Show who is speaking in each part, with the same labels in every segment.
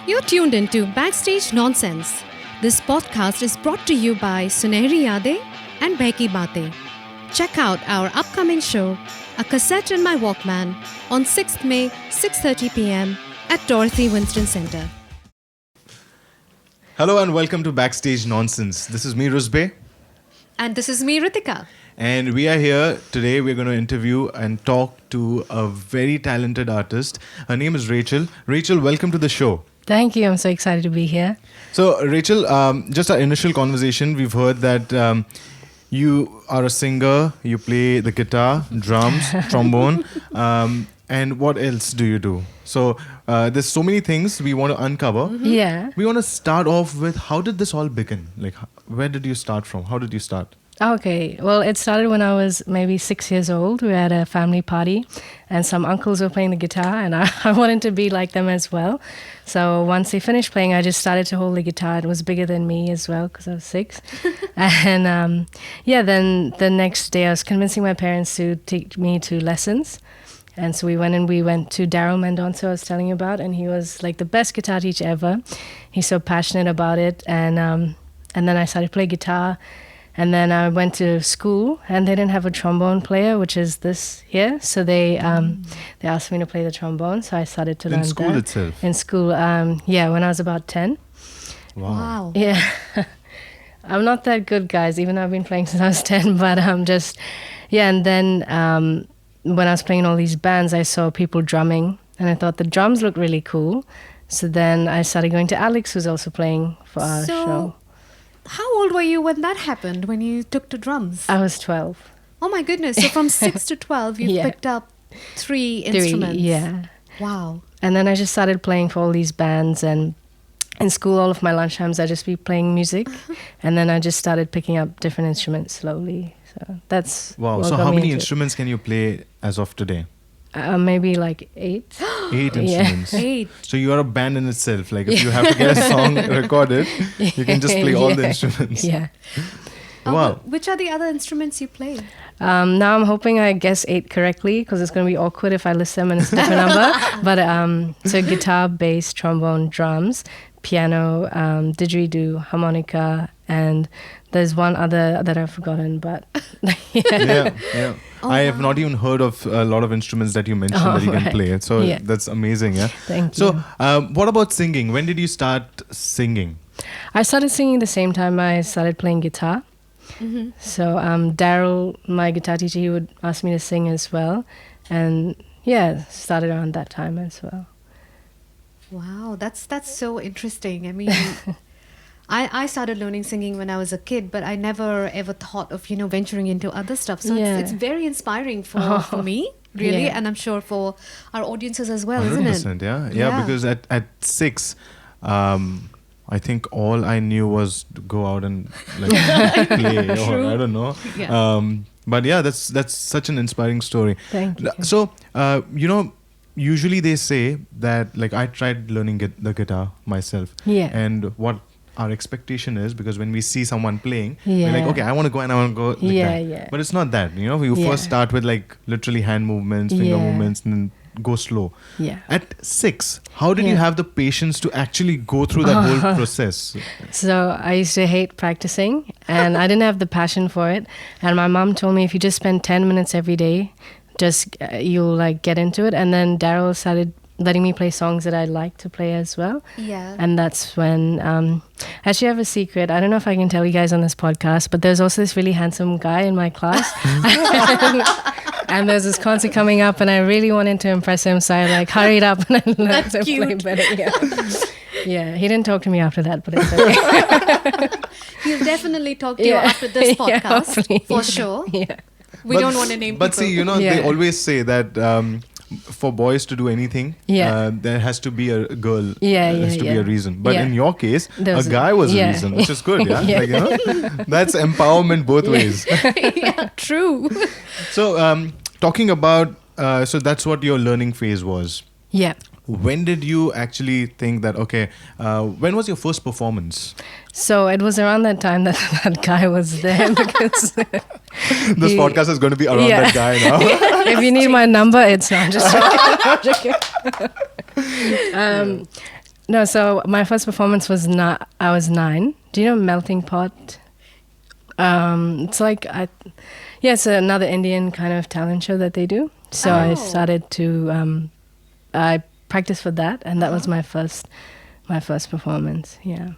Speaker 1: You're tuned into Backstage Nonsense. This podcast is brought to you by Sunehri Yadein and Behki Baatein. Check out our upcoming show, A Cassette in My Walkman, on 6th May, 6:30 p.m. at Dorothy Winston Center.
Speaker 2: Hello and welcome to Backstage Nonsense. This is me, Rusbe.
Speaker 1: And this is me, Ritika.
Speaker 2: And we are here today. We're going to interview and talk to a very talented artist. Her name is Rachel. Rachel, welcome to the show.
Speaker 3: Thank you. I'm so excited to be here.
Speaker 2: So, Rachel, just our initial conversation, we've heard that you are a singer, you play the guitar, drums, trombone, and what else do you do? So, there's so many things we want to uncover.
Speaker 3: Mm-hmm. Yeah.
Speaker 2: We want to start off with, how did this all begin? Like, where did you start from? How did you start?
Speaker 3: Okay. Well, it started when I was maybe 6 years old. We were at a family party and some uncles were playing the guitar and I wanted to be like them as well. So once they finished playing, I just started to hold the guitar. It was bigger than me as well because I was 6. And then the next day I was convincing my parents to take me to lessons. And so we went to Daryl Mendonça I was telling you about, and he was like the best guitar teacher ever. He's so passionate about it. And then I started to play guitar. And then I went to school, and they didn't have a trombone player, which is this here. So they asked me to play the trombone, so I started to learn that.
Speaker 2: In school itself?
Speaker 3: In school, when I was about 10.
Speaker 2: Wow.
Speaker 3: Yeah. I'm not that good, guys, even though I've been playing since I was 10. But and then when I was playing in all these bands, I saw people drumming, and I thought the drums looked really cool. So then I started going to Alex, who's also playing for our show.
Speaker 1: How old were you when that happened, when you took to drums?
Speaker 3: I was 12.
Speaker 1: Oh my goodness. So from 6 to 12, you picked up three instruments.
Speaker 3: Yeah.
Speaker 1: Wow.
Speaker 3: And then I just started playing for all these bands, and in school, all of my lunchtimes, I'd just be playing music. And then I just started picking up different instruments slowly. So that's
Speaker 2: Wow. So how many instruments can you play as of today?
Speaker 3: Maybe like 8.
Speaker 2: 8 instruments.
Speaker 1: 8.
Speaker 2: So you are a band in itself. Like if you have to get a song recorded, you can just play all the instruments.
Speaker 3: Yeah.
Speaker 2: Wow.
Speaker 1: Which are the other instruments you play?
Speaker 3: Now I'm hoping I guess 8 correctly because it's going to be awkward if I list them and it's a different number. But so guitar, bass, trombone, drums, piano, didgeridoo, harmonica, and there's one other that I've forgotten, but
Speaker 2: yeah. I have not even heard of a lot of instruments that you mentioned that you can play. So that's amazing. Yeah.
Speaker 3: Thank
Speaker 2: you.
Speaker 3: So
Speaker 2: what about singing? When did you start singing?
Speaker 3: I started singing the same time I started playing guitar. Mm-hmm. So Daryl, my guitar teacher, he would ask me to sing as well. And started around that time as well.
Speaker 1: Wow, that's so interesting. I mean, I started learning singing when I was a kid, but I never ever thought of, venturing into other stuff. So it's very inspiring for me, really, and I'm sure for our audiences as well,
Speaker 2: 100%,
Speaker 1: isn't it?
Speaker 2: Yeah, because at 6, I think all I knew was to go out and play, or I don't know.
Speaker 1: Yeah.
Speaker 2: But that's such an inspiring story.
Speaker 3: Thank you.
Speaker 2: So, usually they say that, like, I tried learning the guitar myself.
Speaker 3: Yeah.
Speaker 2: And what our expectation is, because when we see someone playing, we're like, okay, I want to go and I want to go like that.
Speaker 3: Yeah.
Speaker 2: But it's not that, we first start with like literally hand movements, finger movements, and then go slow.
Speaker 3: Yeah.
Speaker 2: At 6, how did you have the patience to actually go through that whole process?
Speaker 3: So I used to hate practicing and I didn't have the passion for it. And my mom told me if you just spend 10 minutes every day, just you'll like get into it. And then Daryl started letting me play songs that I like to play as well.
Speaker 1: Yeah.
Speaker 3: And that's when I actually have a secret. I don't know if I can tell you guys on this podcast, but there's also this really handsome guy in my class. And there's this concert coming up and I really wanted to impress him, so I like hurried up and I learned to play better. Yeah, he didn't talk to me after that, but it's okay.
Speaker 1: He'll definitely talk to you after this podcast, for sure.
Speaker 3: Yeah.
Speaker 1: We don't want to name
Speaker 2: but
Speaker 1: people.
Speaker 2: see, they always say that for boys to do anything, there has to be a girl. There has to be a reason. But in your case, a guy was a reason, which is good. Yeah, that's empowerment both ways.
Speaker 1: Yeah, true.
Speaker 2: So, talking about, so that's what your learning phase was.
Speaker 3: Yeah.
Speaker 2: When did you actually think that, okay, when was your first performance?
Speaker 3: So it was around that time that that guy was there because...
Speaker 2: This podcast is going to be around that guy now.
Speaker 3: If you need my number, it's not just... No, so my first performance was I was 9. Do you know Melting Pot? It's like it's another Indian kind of talent show that they do. So I started to I practiced for that, and that was my first performance. Yeah.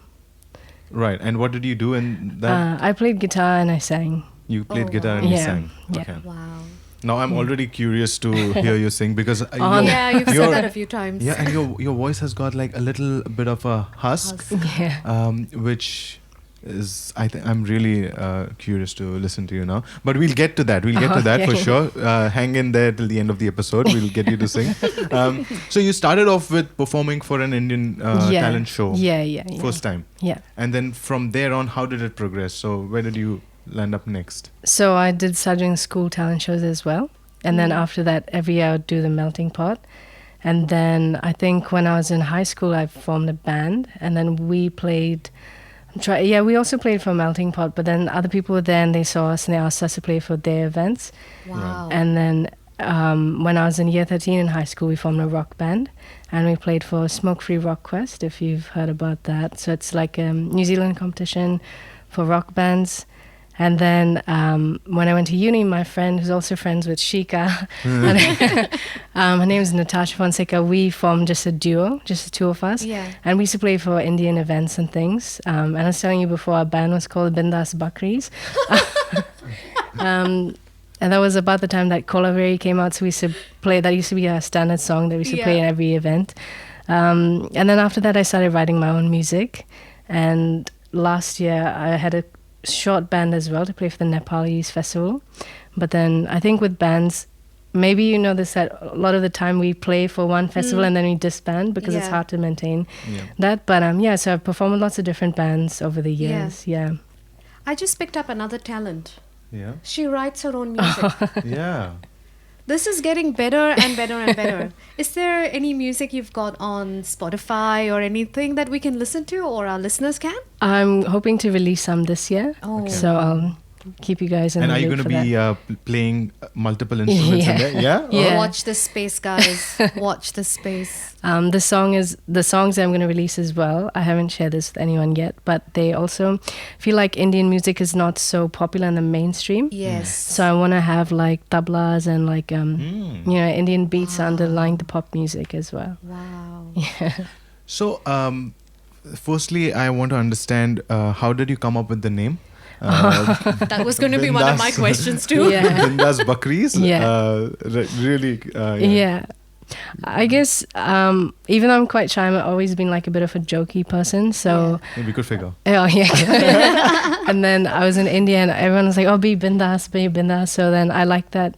Speaker 2: Right. And what did you do in that?
Speaker 3: I played guitar and I sang.
Speaker 2: You played guitar and you sang.
Speaker 3: Yeah.
Speaker 2: Okay.
Speaker 1: Wow.
Speaker 2: Now I'm already curious to hear you sing because
Speaker 1: Yeah, you've said that a few times.
Speaker 2: Yeah, and your voice has got like a little bit of a husk.
Speaker 3: Yeah.
Speaker 2: Which is I'm really curious to listen to you now. But we'll get to that. We'll get to that for sure. Hang in there till the end of the episode. We'll get you to sing. So you started off with performing for an Indian talent show.
Speaker 3: Yeah.
Speaker 2: First time.
Speaker 3: Yeah.
Speaker 2: And then from there on, how did it progress? So where did you land up next?
Speaker 3: So I did start doing school talent shows as well. And then after that, every year I would do the Melting Pot. And then I think when I was in high school, I formed a band. And then we played... we also played for Melting Pot, but then other people were there and they saw us and they asked us to play for their events.
Speaker 1: Wow.
Speaker 3: And then when I was in year 13 in high school, we formed a rock band and we played for Smoke Free Rock Quest, if you've heard about that. So it's like a New Zealand competition for rock bands. And then when I went to uni, my friend, who's also friends with Shika, her name is Natasha Fonseca, we formed just a duo, just the two of us.
Speaker 1: Yeah.
Speaker 3: And we used to play for Indian events and things. And I was telling you before, our band was called Bindas Bakris. And that was about the time that Kolaveri came out, so we used to play, that used to be a standard song that we used to play in every event. And then after that, I started writing my own music. And last year, I had a short band as well to play for the Nepalese festival. But then I think with bands, maybe you know this, that a lot of the time we play for one festival and then we disband because it's hard to maintain that. But so I've performed with lots of different bands over the years. Yeah.
Speaker 1: I just picked up another talent.
Speaker 2: Yeah.
Speaker 1: She writes her own music.
Speaker 2: Yeah.
Speaker 1: This is getting better and better and better. Is there any music you've got on Spotify or anything that we can listen to or our listeners can?
Speaker 3: I'm hoping to release some this year.
Speaker 1: Oh.
Speaker 3: So I'll keep you guys in the
Speaker 2: And are you
Speaker 3: loop
Speaker 2: going to be playing multiple instruments in there? Yeah?
Speaker 3: Yeah.
Speaker 1: Watch this space, guys. Watch this space.
Speaker 3: The songs I'm going to release as well. I haven't shared this with anyone yet, but they also feel like Indian music is not so popular in the mainstream.
Speaker 1: Yes.
Speaker 3: So I want to have like tablas and like Indian beats underlying the pop music as well.
Speaker 1: Wow.
Speaker 3: Yeah.
Speaker 2: So, firstly, I want to understand how did you come up with the name?
Speaker 1: That was going to be one of my questions too.
Speaker 3: Yeah.
Speaker 2: Bindas Bakris.
Speaker 3: Yeah.
Speaker 2: Really.
Speaker 3: Yeah. I guess even though I'm quite shy, I've always been like a bit of a jokey person. So
Speaker 2: Maybe we could figure.
Speaker 3: oh yeah. And then I was in India and everyone was like, "Oh, be bindas, be bindas." So then I like that.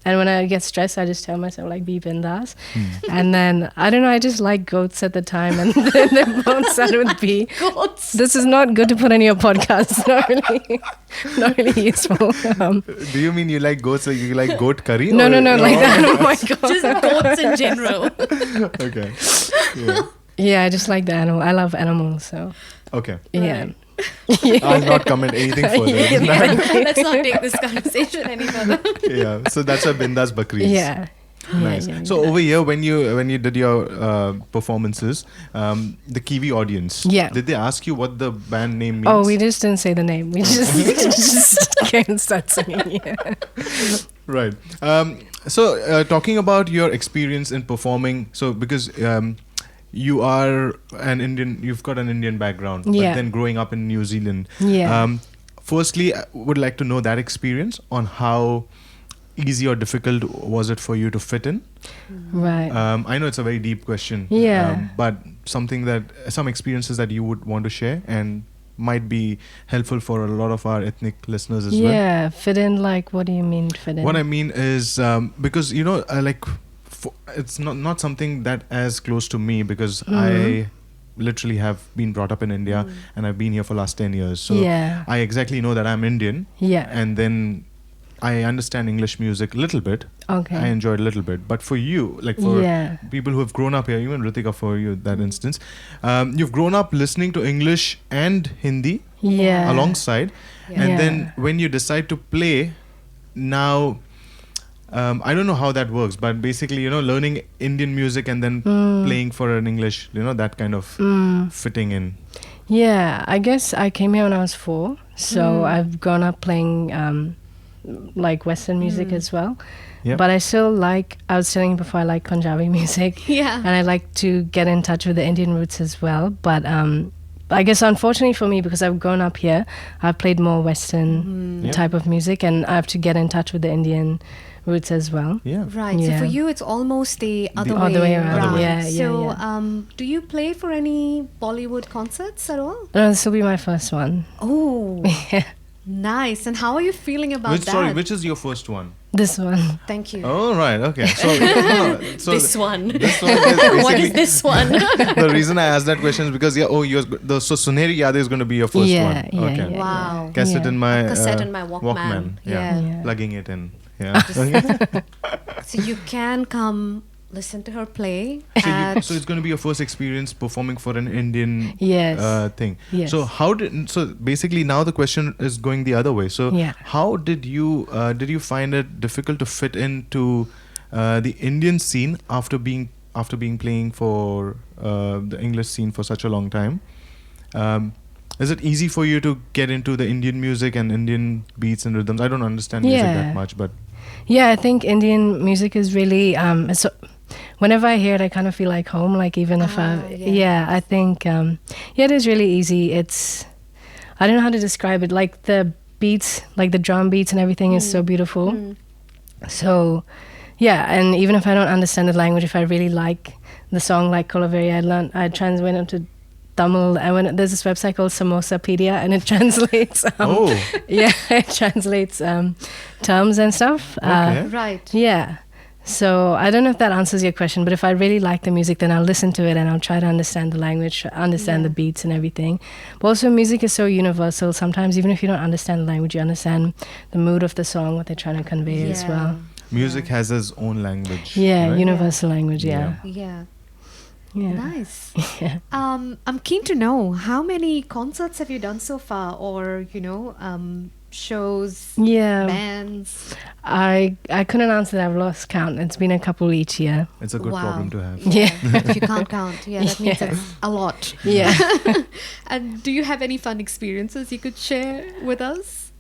Speaker 3: And when I get stressed, I just tell myself like, "Be bindas." And then I don't know, I just like goats at the time, and then they both started with B.
Speaker 1: Goats.
Speaker 3: This is not good to put on your podcast. Not really useful.
Speaker 2: Do you mean you like goats? Like you like goat curry?
Speaker 3: No, like that. Oh my god.
Speaker 1: Just goats in general.
Speaker 2: Okay. Yeah.
Speaker 3: Yeah, I just like the animal. I love animals, so
Speaker 2: Okay.
Speaker 3: yeah.
Speaker 2: I'll not comment anything further.
Speaker 1: Let's not take this conversation any further.
Speaker 2: Yeah. So that's a Bindas Bakris.
Speaker 3: Yeah.
Speaker 2: Nice.
Speaker 3: Yeah.
Speaker 2: So over here, when you did your performances, the Kiwi audience, did they ask you what the band name means?
Speaker 3: Oh, we just didn't say the name. We just came and started singing. Yeah.
Speaker 2: Right. So talking about your experience in performing, so because you are an Indian, you've got an Indian background, but then growing up in New Zealand.
Speaker 3: Yeah.
Speaker 2: Firstly, I would like to know that experience on how easy or difficult was it for you to fit in?
Speaker 3: Right.
Speaker 2: I know it's a very deep question.
Speaker 3: Yeah.
Speaker 2: But some experiences that you would want to share and might be helpful for a lot of our ethnic listeners as well.
Speaker 3: Yeah, fit in, like, what do you mean fit in?
Speaker 2: What I mean is, because, it's not something that as close to me because I literally have been brought up in India and I've been here for last 10 years. So I exactly know that I'm Indian.
Speaker 3: Yeah.
Speaker 2: And then I understand English music a little bit.
Speaker 3: Okay.
Speaker 2: I enjoy it a little bit. But for you, like for people who have grown up here, even Ritika, for you, that instance, you've grown up listening to English and Hindi alongside.
Speaker 3: Yeah.
Speaker 2: And then when you decide to play, now I don't know how that works, but basically, learning Indian music and then playing for an English, that kind of fitting in.
Speaker 3: Yeah, I guess I came here when I was 4, so I've grown up playing like Western music as well.
Speaker 2: Yep.
Speaker 3: But I still like, I was telling you before, I like Punjabi music.
Speaker 1: Yeah.
Speaker 3: And I like to get in touch with the Indian roots as well. But I guess unfortunately for me, because I've grown up here, I've played more Western type of music, and I have to get in touch with the Indian roots as well.
Speaker 2: Yeah.
Speaker 1: Right. So
Speaker 3: Yeah.
Speaker 1: for you, it's almost the other
Speaker 3: other way around.
Speaker 2: Other way.
Speaker 3: Yeah,
Speaker 1: So,
Speaker 3: yeah.
Speaker 1: do you play for any Bollywood concerts at all?
Speaker 3: No, this will be my first one.
Speaker 1: Oh,
Speaker 3: Yeah.
Speaker 1: nice. And how are you feeling about that?
Speaker 2: Which is your first one?
Speaker 3: This one.
Speaker 1: Thank you.
Speaker 2: Oh, right. Okay. So,
Speaker 1: This one.
Speaker 2: This one is
Speaker 1: What is
Speaker 2: basically
Speaker 1: this one?
Speaker 2: the reason I asked that question is because so Suneri Yade is going to be your first
Speaker 3: Yeah,
Speaker 2: one.
Speaker 3: yeah,
Speaker 2: Okay.
Speaker 3: yeah.
Speaker 1: Wow.
Speaker 2: Cassette in my
Speaker 1: Cassette in my Walkman.
Speaker 2: Yeah.
Speaker 3: Yeah.
Speaker 2: Plugging it in. Yeah.
Speaker 1: So you can come listen to her play.
Speaker 2: So it's going to be your first experience performing for an Indian
Speaker 3: Yes.
Speaker 2: thing.
Speaker 3: Yes.
Speaker 2: So basically now the question is going the other way. So
Speaker 3: Yeah.
Speaker 2: how did you find it difficult to fit into the Indian scene after being playing for the English scene for such a long time? Is it easy for you to get into the Indian music and Indian beats and rhythms? I don't understand music that much, but
Speaker 3: Yeah, I think Indian music is really so whenever I hear it, I kind of feel like home. Like even if I think it is really easy. It's, I don't know how to describe it. Like the beats, like the drum beats and everything is so beautiful. So yeah, and even if I don't understand the language, if I really like the song, like Kolaveri, I translate it to Tamil. There's this website called Samosapedia, and it translates. It translates terms and stuff.
Speaker 2: Okay.
Speaker 1: Right.
Speaker 3: Yeah. So I don't know if that answers your question, but if I really like the music, then I'll listen to it and I'll try to understand the language, understand the beats and everything. But also music is so universal. Sometimes even if you don't understand the language, you understand the mood of the song, what they're trying to convey as well.
Speaker 2: music has its own language.
Speaker 3: Yeah,
Speaker 2: right?
Speaker 3: universal language, yeah.
Speaker 1: Yeah.
Speaker 3: Yeah.
Speaker 1: Nice.
Speaker 3: Yeah.
Speaker 1: I'm keen to know, how many concerts have you done so far, or shows,
Speaker 3: Yeah.
Speaker 1: bands?
Speaker 3: I couldn't answer that. I've lost count. It's been a couple each year.
Speaker 2: It's a good
Speaker 1: Wow.
Speaker 2: problem to have.
Speaker 3: Yeah.
Speaker 1: If you can't count, that means
Speaker 3: Yeah.
Speaker 1: it's a lot.
Speaker 3: Yeah.
Speaker 1: And do you have any fun experiences you could share with us?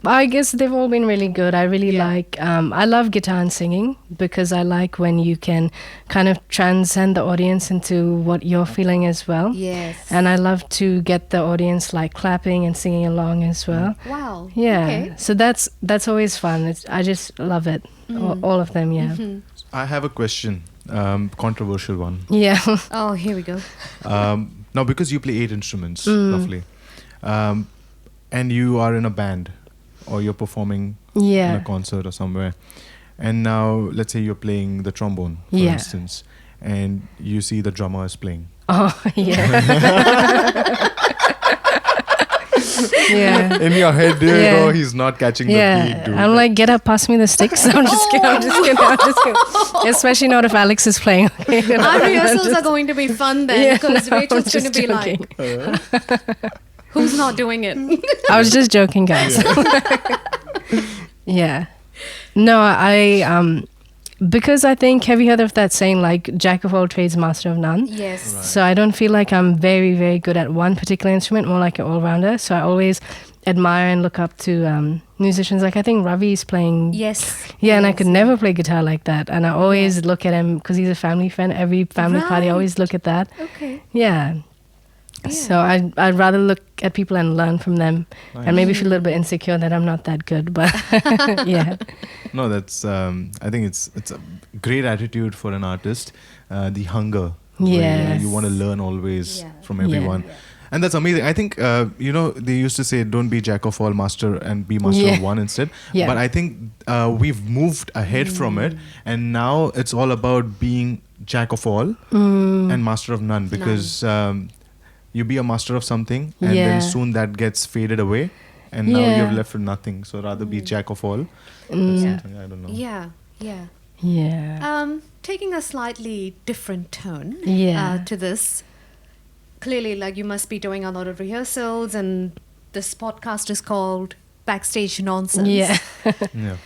Speaker 3: I guess they've all been really good. I really like, I love guitar and singing because I like when you can kind of transcend the audience into what you're feeling as well.
Speaker 1: Yes.
Speaker 3: And I love to get the audience like clapping and singing along as well.
Speaker 1: Wow.
Speaker 3: Yeah.
Speaker 1: Okay.
Speaker 3: So that's always fun. I just love it. All of them, yeah.
Speaker 2: I have a question, controversial one.
Speaker 3: Yeah.
Speaker 1: Oh, here we go.
Speaker 2: Now, because you play 8 instruments, roughly, and you are in a band, or you're performing in
Speaker 3: Yeah.
Speaker 2: a concert or somewhere, and now let's say you're playing the trombone, for
Speaker 3: Yeah.
Speaker 2: instance, and you see the drummer is playing.
Speaker 3: Oh, yeah. Yeah.
Speaker 2: In your head, there you
Speaker 3: Yeah.
Speaker 2: go, he's not catching the beat, dude.
Speaker 3: I'm like, get up, pass me the sticks. I'm just kidding. I'm just kidding. Especially not if Alex is playing.
Speaker 1: Our rehearsals are going to be fun then,
Speaker 3: Yeah,
Speaker 1: because Rachel's
Speaker 3: I'm
Speaker 1: going to be
Speaker 3: just
Speaker 1: like, who's not doing it?
Speaker 3: I was just joking, guys. Yeah. No, I because I think, have you heard of that saying, like, jack of all trades, master of none?
Speaker 1: Yes.
Speaker 2: Right.
Speaker 3: So I don't feel like I'm very, very good at one particular instrument, more like an all-rounder. So I always admire and look up to musicians. Like, I think Ravi's playing.
Speaker 1: Yes.
Speaker 3: Yeah, and I could never play guitar like that. And I always look at him because he's a family friend. Every family party, I
Speaker 1: Right.
Speaker 3: always look at that.
Speaker 1: Okay.
Speaker 3: Yeah. So I'd rather look at people and learn from them, and maybe feel a little bit insecure that I'm not that good. But yeah.
Speaker 2: No, that's. I think it's a great attitude for an artist. The hunger. where, you want to learn always from everyone.
Speaker 3: Yeah.
Speaker 2: And that's amazing. I think, they used to say, don't be jack of all, master, and be master of one instead.
Speaker 3: Yeah.
Speaker 2: But I think we've moved ahead from it. And now it's all about being jack of all and master of none. Because you be a master of something, and then soon that gets faded away. And now you're left with nothing. So rather be jack of all. That's something, I don't know.
Speaker 1: Yeah.
Speaker 3: Yeah.
Speaker 1: Taking a slightly different turn to this. Clearly, like, you must be doing a lot of rehearsals, and this podcast is called Backstage Nonsense.
Speaker 3: Yeah.
Speaker 2: Yeah.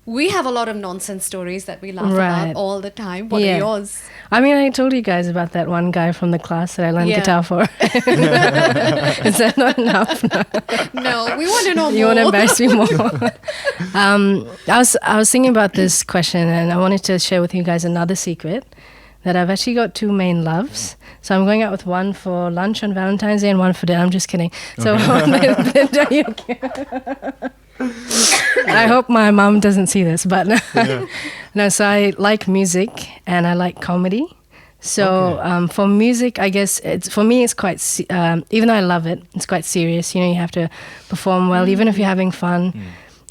Speaker 1: We have a lot of nonsense stories that we laugh
Speaker 3: Right.
Speaker 1: about all the time. What are
Speaker 3: Yeah.
Speaker 1: yours?
Speaker 3: I mean, I told you guys about that one guy from the class that I learned
Speaker 1: Yeah.
Speaker 3: guitar for. Is that not enough?
Speaker 1: No, we want to know
Speaker 3: You
Speaker 1: more.
Speaker 3: want to embarrass me more? I was thinking about this question, and I wanted to share with you guys another secret that I've actually got two main loves. So I'm going out with one for lunch on Valentine's Day and one for dinner. I'm just kidding. So I hope my mom doesn't see this, but no. So I like music and I like comedy. So for music, I guess it's quite even though I love it, it's quite serious. You know, you have to perform well, even if you're having fun.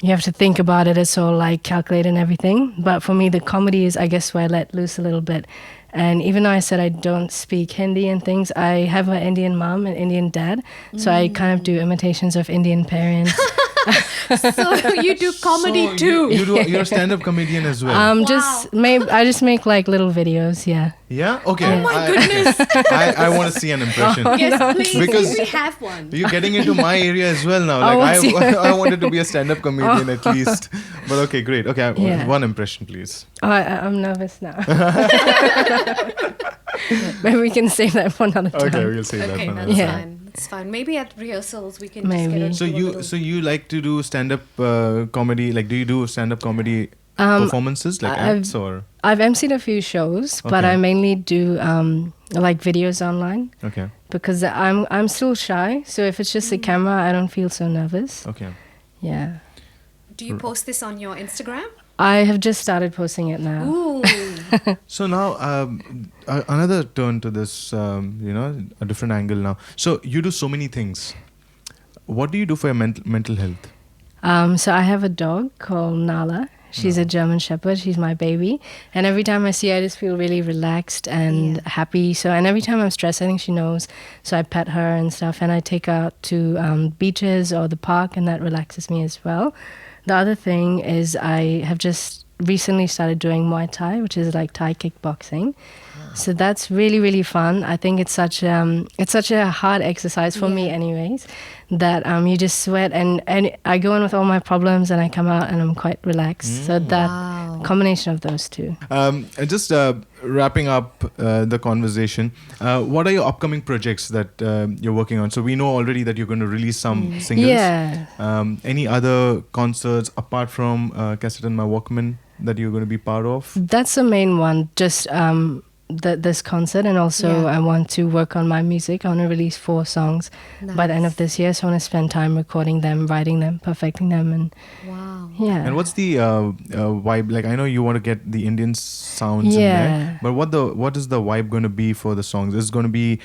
Speaker 3: You have to think about it. It's all like calculated and everything. But for me, the comedy is, I guess, where I let loose a little bit. And even though I said I don't speak Hindi and things, I have an Indian mom and Indian dad. So I kind of do imitations of Indian parents.
Speaker 1: So you do comedy too.
Speaker 2: You're a stand-up comedian as well.
Speaker 3: I just make like little videos, yeah.
Speaker 2: Yeah? Okay.
Speaker 1: Oh my goodness.
Speaker 2: I want to see an impression.
Speaker 1: Yes, please.
Speaker 2: Because
Speaker 1: we have one.
Speaker 2: you're getting into my area as well now.
Speaker 3: Oh,
Speaker 2: Like
Speaker 3: what's
Speaker 2: I wanted to be a stand-up comedian at least. But okay, great. Okay,
Speaker 3: Yeah.
Speaker 2: one impression, please.
Speaker 3: Oh, I'm nervous now. Maybe we can save that for another time.
Speaker 2: Okay, we'll say that
Speaker 1: Okay,
Speaker 2: one.
Speaker 1: that's
Speaker 3: Yeah.
Speaker 1: fine. That's fine. Maybe at rehearsals we can
Speaker 3: Maybe.
Speaker 1: just
Speaker 2: So
Speaker 1: get into
Speaker 2: so you like to do stand-up comedy? Like, do you do stand-up comedy performances, like acts, or?
Speaker 3: I've emceed a few shows, but
Speaker 2: Okay.
Speaker 3: I mainly do like videos online
Speaker 2: Okay,
Speaker 3: because I'm still shy. So if it's just the camera, I don't feel so nervous.
Speaker 2: okay.
Speaker 3: Yeah.
Speaker 1: Do you post this on your Instagram?
Speaker 3: I have just started posting it now.
Speaker 1: Ooh.
Speaker 2: So now another turn to this, a different angle now. So you do so many things. What do you do for your mental health?
Speaker 3: So I have a dog called Nala. She's a German Shepherd. She's my baby. And every time I see her, I just feel really relaxed and happy. So, and every time I'm stressed, I think she knows. So I pet her and stuff. And I take her out to beaches or the park, and that relaxes me as well. The other thing is I have just recently started doing Muay Thai, which is like Thai kickboxing. So that's really, really fun. I think it's such a hard exercise for me anyways, that you just sweat and I go in with all my problems and I come out and I'm quite relaxed. So that combination of those two.
Speaker 2: And just wrapping up the conversation, what are your upcoming projects that you're working on? So we know already that you're going to release some singles.
Speaker 3: Yeah.
Speaker 2: Any other concerts apart from Cassette and My Walkman that you're going to be part of?
Speaker 3: That's the main one, just this concert, and also I want to work on my music. I want to release 4 songs by the end of this year, so I want to spend time recording them, writing them, perfecting them, and
Speaker 2: And what's the vibe? Like, I know you want to get the Indian sounds in there, but what is the vibe going to be for the songs? Is it going to be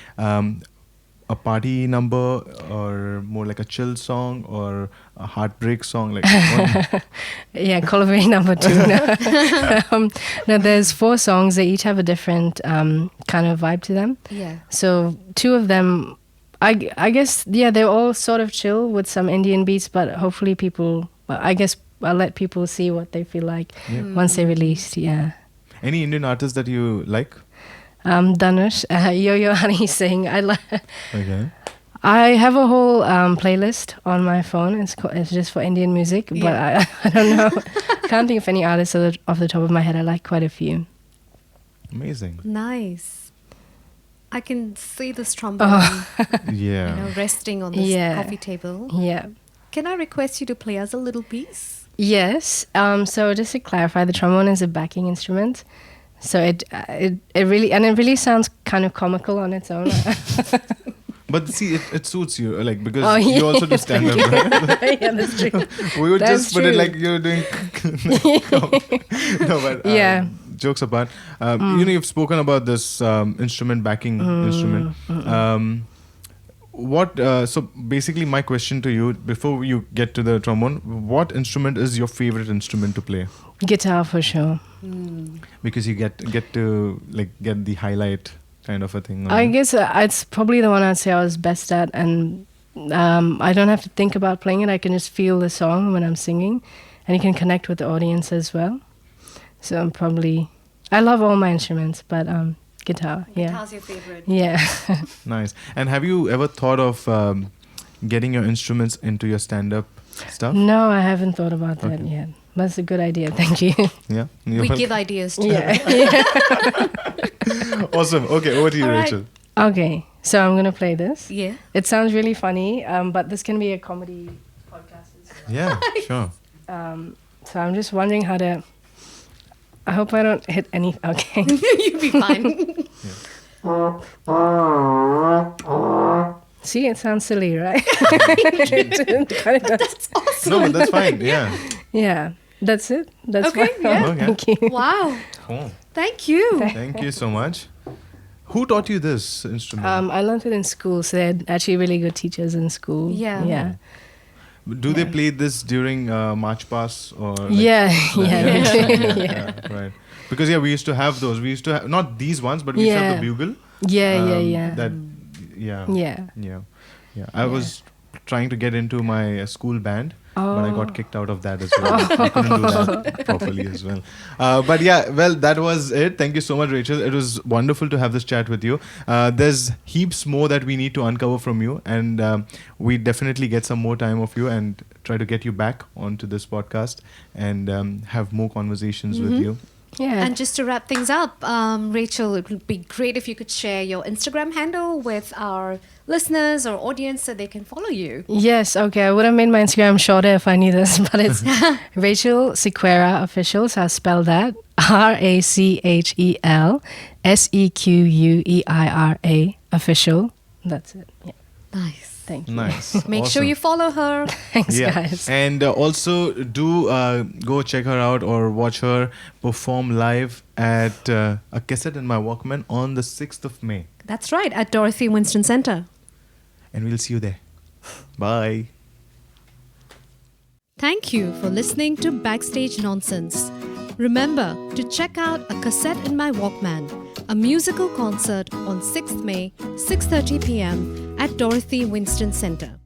Speaker 2: a party number, or more like a chill song, or a heartbreak song? Like,
Speaker 3: yeah, Colorway number 2. No, there's 4 songs. They each have a different kind of vibe to them.
Speaker 1: Yeah.
Speaker 3: So 2 of them, I guess, they're all sort of chill with some Indian beats, but hopefully I guess I'll let people see what they feel like once they're released. Yeah.
Speaker 2: any Indian artists that you like?
Speaker 3: Dhanush, Yo-Yo Honey Singh.
Speaker 2: Okay.
Speaker 3: I have a whole playlist on my phone. It's just for Indian music, but I don't know. Can't think of any artists off the top of my head. I like quite a few.
Speaker 2: Amazing.
Speaker 1: Nice. I can see this trombone,
Speaker 2: Yeah.
Speaker 1: resting on this coffee table.
Speaker 3: Yeah.
Speaker 1: Can I request you to play us a little piece?
Speaker 3: Yes. So just to clarify, the trombone is a backing instrument. So it really sounds kind of comical on its own.
Speaker 2: But see, it suits you, like, because you also do stand-up, right?
Speaker 3: Yeah, that's true.
Speaker 2: We would
Speaker 3: That's
Speaker 2: just put it
Speaker 3: true.
Speaker 2: like you're doing... No, but jokes apart. You've spoken about this backing instrument. So basically my question to you, before you get to the trombone, what instrument is your favorite instrument to play?
Speaker 3: Guitar for sure.
Speaker 2: Because you get to like get the highlight kind of a thing.
Speaker 3: I guess it's probably the one I'd say I was best at, and I don't have to think about playing it. I can just feel the song when I'm singing, and you can connect with the audience as well. So I love all my instruments, but guitar, yeah.
Speaker 1: Guitar's your favorite.
Speaker 3: Yeah.
Speaker 2: Nice. And have you ever thought of getting your instruments into your stand-up stuff?
Speaker 3: No, I haven't thought about that yet. That's a good idea. Thank you.
Speaker 2: Yeah.
Speaker 1: We give ideas too.
Speaker 3: Yeah.
Speaker 2: Awesome. Okay, over to you,
Speaker 1: All right.
Speaker 2: Rachel.
Speaker 3: Okay, so I'm gonna play this.
Speaker 1: Yeah.
Speaker 3: It sounds really funny, but this can be a comedy podcast as well.
Speaker 2: Yeah, sure.
Speaker 3: So I'm just wondering how to. I hope I don't hit any. Okay.
Speaker 1: You'll be fine.
Speaker 3: See, it sounds silly, right? It kind of does.
Speaker 1: That's awesome.
Speaker 2: No, but that's fine. Yeah.
Speaker 3: Yeah, that's it. That's
Speaker 1: Okay,
Speaker 3: fine.
Speaker 1: yeah.
Speaker 2: Okay.
Speaker 3: Thank you.
Speaker 1: Wow.
Speaker 2: Cool.
Speaker 1: Thank you.
Speaker 2: Thank you so much. Who taught you this instrument?
Speaker 3: I learned it in school, so they had actually really good teachers in school.
Speaker 1: Yeah.
Speaker 3: Yeah.
Speaker 2: Do they play this during March Pass or? Like
Speaker 3: Yeah.
Speaker 2: that?
Speaker 3: Yeah.
Speaker 2: Right. Because we used to have those. We used to have not these ones, but we used to have the
Speaker 3: Yeah.
Speaker 2: bugle.
Speaker 3: Yeah.
Speaker 2: That. Yeah.
Speaker 3: Yeah.
Speaker 2: I was trying to get into my school band, but I got kicked out of that as well.
Speaker 3: Oh.
Speaker 2: I couldn't do that properly as well. But that was it. Thank you so much, Rachel. It was wonderful to have this chat with you. There's heaps more that we need to uncover from you, and we definitely get some more time of you and try to get you back onto this podcast and have more conversations with you.
Speaker 3: Yeah.
Speaker 1: And just to wrap things up, Rachel, it would be great if you could share your Instagram handle with our listeners or audience so they can follow you.
Speaker 3: Yes, okay. I would have made my Instagram shorter if I knew this, but it's Rachel Sequeira Official. So I spelled that RachelSequeira Official. That's it. Yeah.
Speaker 1: Nice.
Speaker 3: Thank you.
Speaker 2: Nice.
Speaker 1: Make sure
Speaker 2: Awesome.
Speaker 1: you follow her.
Speaker 3: Thanks, guys.
Speaker 2: And also do go check her out or watch her perform live at A Cassette in My Walkman on the 6th of May.
Speaker 1: That's right, at Dorothy Winston Center.
Speaker 2: And we'll see you there. Bye.
Speaker 1: Thank you for listening to Backstage Nonsense. Remember to check out A Cassette in My Walkman, a musical concert on 6th May, 6:30 p.m. at Dorothy Winston Center.